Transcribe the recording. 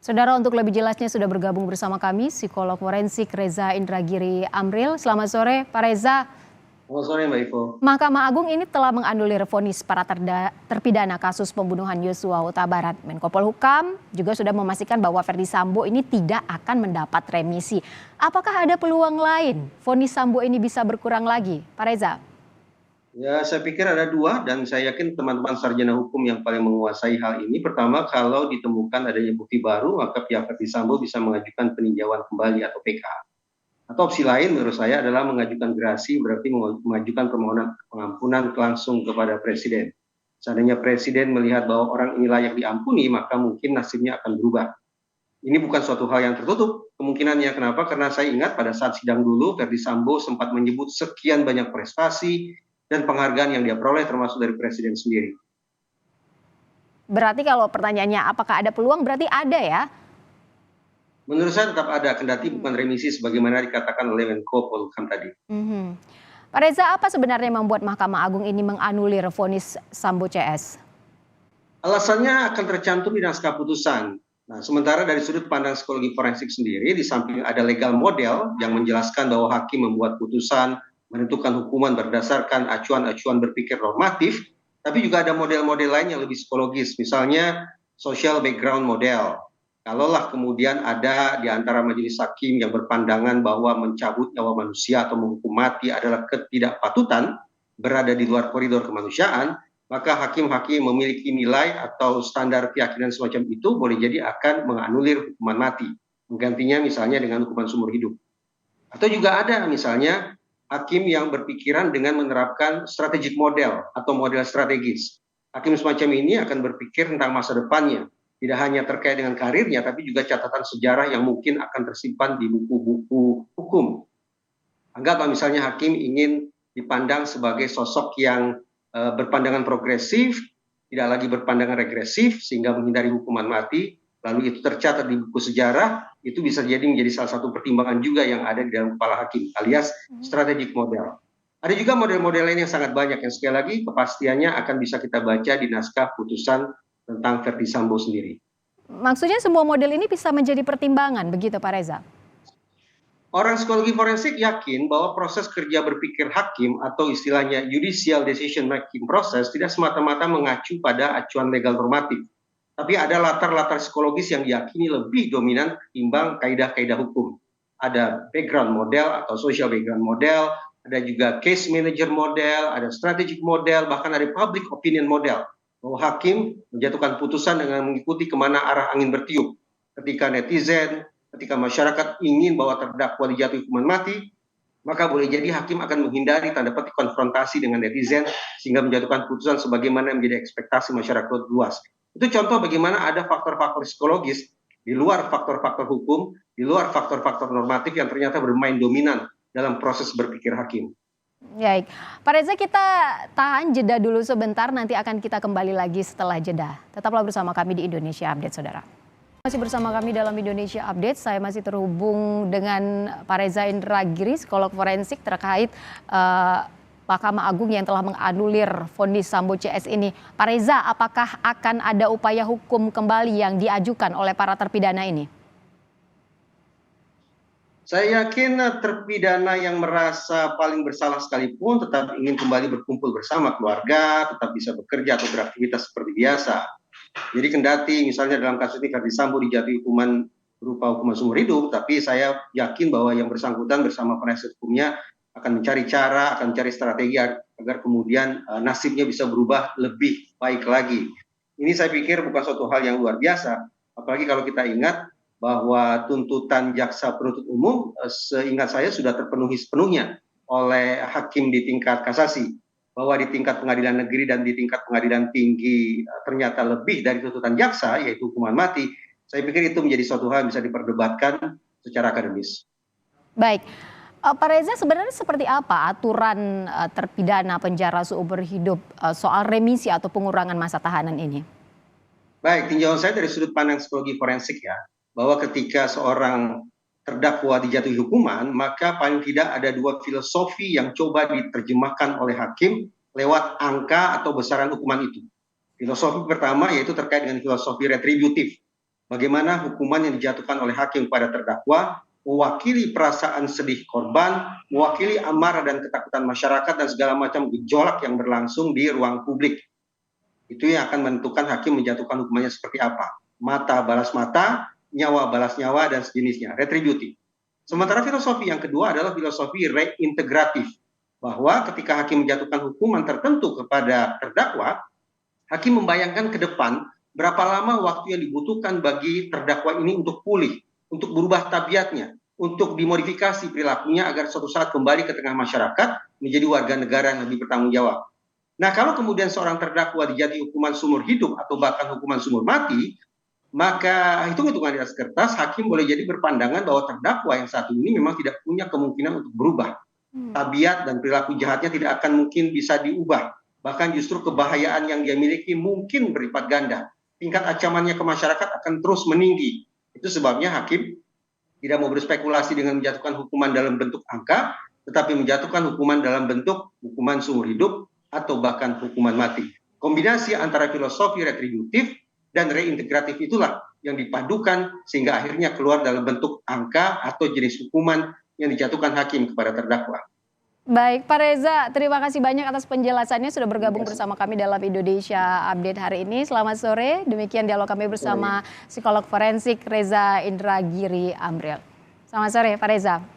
Saudara, untuk lebih jelasnya sudah bergabung bersama kami psikolog forensik Reza Indragiri Amril. Selamat sore Pak Reza. Selamat sore Mbak Ivo. Mahkamah Agung ini telah menganulir vonis para terpidana kasus pembunuhan Yosua Huta Barat. Menko Polhukam juga sudah memastikan bahwa Ferdy Sambo ini tidak akan mendapat remisi. Apakah ada peluang lain vonis Sambo ini bisa berkurang lagi, Pak Reza? Ya, saya pikir ada dua dan saya yakin teman-teman sarjana hukum yang paling menguasai hal ini. Pertama, kalau ditemukan adanya bukti baru, maka pihak Ferdy Sambo bisa mengajukan peninjauan kembali atau PK. Atau opsi lain menurut saya adalah mengajukan gerasi, berarti mengajukan permohonan pengampunan langsung kepada Presiden. Seandainya Presiden melihat bahwa orang ini layak diampuni, maka mungkin nasibnya akan berubah. Ini bukan suatu hal yang tertutup kemungkinannya. Kenapa? Karena saya ingat pada saat sidang dulu, Ferdy Sambo sempat menyebut sekian banyak prestasi dan penghargaan yang dia peroleh termasuk dari Presiden sendiri. Berarti kalau pertanyaannya apakah ada peluang, berarti ada ya? Menurut saya tetap ada, kendati bukan remisi sebagaimana dikatakan oleh Menko Polhukam tadi. Pak Reza, apa sebenarnya membuat Mahkamah Agung ini menganulir vonis Sambo CS? Alasannya akan tercantum di naskah putusan. Nah, sementara dari sudut pandang psikologi forensik sendiri, di samping ada legal model yang menjelaskan bahwa hakim membuat putusan, menentukan hukuman berdasarkan acuan-acuan berpikir normatif, tapi juga ada model-model lain yang lebih psikologis, misalnya social background model. Kalaulah kemudian ada di antara majelis hakim yang berpandangan bahwa mencabut nyawa manusia atau menghukum mati adalah ketidakpatutan, berada di luar koridor kemanusiaan, maka hakim-hakim memiliki nilai atau standar keyakinan semacam itu boleh jadi akan menganulir hukuman mati, menggantinya misalnya dengan hukuman seumur hidup. Atau juga ada misalnya hakim yang berpikiran dengan menerapkan strategic model atau model strategis. Hakim semacam ini akan berpikir tentang masa depannya, tidak hanya terkait dengan karirnya, tapi juga catatan sejarah yang mungkin akan tersimpan di buku-buku hukum. Anggaplah misalnya hakim ingin dipandang sebagai sosok yang berpandangan progresif, tidak lagi berpandangan regresif, sehingga menghindari hukuman mati, lalu itu tercatat di buku sejarah, itu bisa jadi menjadi salah satu pertimbangan juga yang ada di dalam kepala hakim, alias strategic model. Ada juga model-model lain yang sangat banyak, yang sekali lagi kepastiannya akan bisa kita baca di naskah putusan tentang Ferdy Sambo sendiri. Maksudnya semua model ini bisa menjadi pertimbangan, begitu Pak Reza? Orang psikologi forensik yakin bahwa proses kerja berpikir hakim atau istilahnya judicial decision making process tidak semata-mata mengacu pada acuan legal normatif, tapi ada latar-latar psikologis yang diyakini lebih dominan timbang kaidah-kaidah hukum. Ada background model atau social background model, ada juga case manager model, ada strategic model, bahkan ada public opinion model. Bahwa hakim menjatuhkan putusan dengan mengikuti kemana arah angin bertiup. Ketika netizen, ketika masyarakat ingin bahwa terdakwa dijatuhi hukuman mati, maka boleh jadi hakim akan menghindari tanda petik konfrontasi dengan netizen sehingga menjatuhkan putusan sebagaimana menjadi ekspektasi masyarakat luas. Itu contoh bagaimana ada faktor-faktor psikologis di luar faktor-faktor hukum, di luar faktor-faktor normatif yang ternyata bermain dominan dalam proses berpikir hakim. Baik, Pak Reza, kita tahan jeda dulu sebentar, nanti akan kita kembali lagi setelah jeda. Tetaplah bersama kami di Indonesia Update, Saudara. Masih bersama kami dalam Indonesia Update, saya masih terhubung dengan Pak Reza Indragiri, psikolog forensik terkait Mahkamah Agung yang telah menganulir vonis Sambo CS ini. Pak Reza, apakah akan ada upaya hukum kembali yang diajukan oleh para terpidana ini? Saya yakin terpidana yang merasa paling bersalah sekalipun tetap ingin kembali berkumpul bersama keluarga, tetap bisa bekerja atau beraktivitas seperti biasa. Jadi kendati misalnya dalam kasus ini Ferdy Sambo dijatuhi hukuman berupa hukuman seumur hidup, tapi saya yakin bahwa yang bersangkutan bersama penasihat hukumnya akan mencari cara, akan mencari strategi agar kemudian nasibnya bisa berubah lebih baik lagi. Ini saya pikir bukan suatu hal yang luar biasa, apalagi kalau kita ingat bahwa tuntutan jaksa penuntut umum seingat saya sudah terpenuhi sepenuhnya oleh hakim di tingkat kasasi, bahwa di tingkat pengadilan negeri dan di tingkat pengadilan tinggi ternyata lebih dari tuntutan jaksa, yaitu hukuman mati. Saya pikir itu menjadi suatu hal yang bisa diperdebatkan secara akademis. Baik, Pak Reza, sebenarnya seperti apa aturan terpidana penjara seumur hidup soal remisi atau pengurangan masa tahanan ini? Baik, tinjauan saya dari sudut pandang psikologi forensik ya, bahwa ketika seorang terdakwa dijatuhi hukuman, maka paling tidak ada dua filosofi yang coba diterjemahkan oleh hakim lewat angka atau besaran hukuman itu. Filosofi pertama yaitu terkait dengan filosofi retributif. bagaimana hukuman yang dijatuhkan oleh hakim kepada terdakwa mewakili perasaan sedih korban, mewakili amarah dan ketakutan masyarakat dan segala macam gejolak yang berlangsung di ruang publik. Itu yang akan menentukan hakim menjatuhkan hukumannya seperti apa. Mata balas mata, nyawa balas nyawa, dan sejenisnya, retributif. Sementara filosofi yang kedua adalah filosofi reintegratif, bahwa ketika hakim menjatuhkan hukuman tertentu kepada terdakwa, hakim membayangkan ke depan berapa lama waktu yang dibutuhkan bagi terdakwa ini untuk pulih, untuk berubah tabiatnya, untuk dimodifikasi perilakunya agar suatu saat kembali ke tengah masyarakat menjadi warga negara yang lebih bertanggung jawab. Nah, kalau kemudian seorang terdakwa dijatuhi hukuman seumur hidup atau bahkan hukuman seumur mati, maka hitung-hitungan di atas kertas, hakim boleh jadi berpandangan bahwa terdakwa yang satu ini memang tidak punya kemungkinan untuk berubah. Tabiat dan perilaku jahatnya tidak akan mungkin bisa diubah. Bahkan justru kebahayaan yang dia miliki mungkin berlipat ganda. Tingkat ancamannya ke masyarakat akan terus meninggi. Itu sebabnya hakim tidak mau berspekulasi dengan menjatuhkan hukuman dalam bentuk angka, tetapi menjatuhkan hukuman dalam bentuk hukuman seumur hidup atau bahkan hukuman mati. Kombinasi antara filosofi retributif dan reintegratif itulah yang dipadukan sehingga akhirnya keluar dalam bentuk angka atau jenis hukuman yang dijatuhkan hakim kepada terdakwa. Baik, Pak Reza, terima kasih banyak atas penjelasannya sudah bergabung bersama kami dalam Indonesia Update hari ini. Selamat sore, demikian dialog kami bersama psikolog forensik Reza Indragiri Amril. Selamat sore, Pak Reza.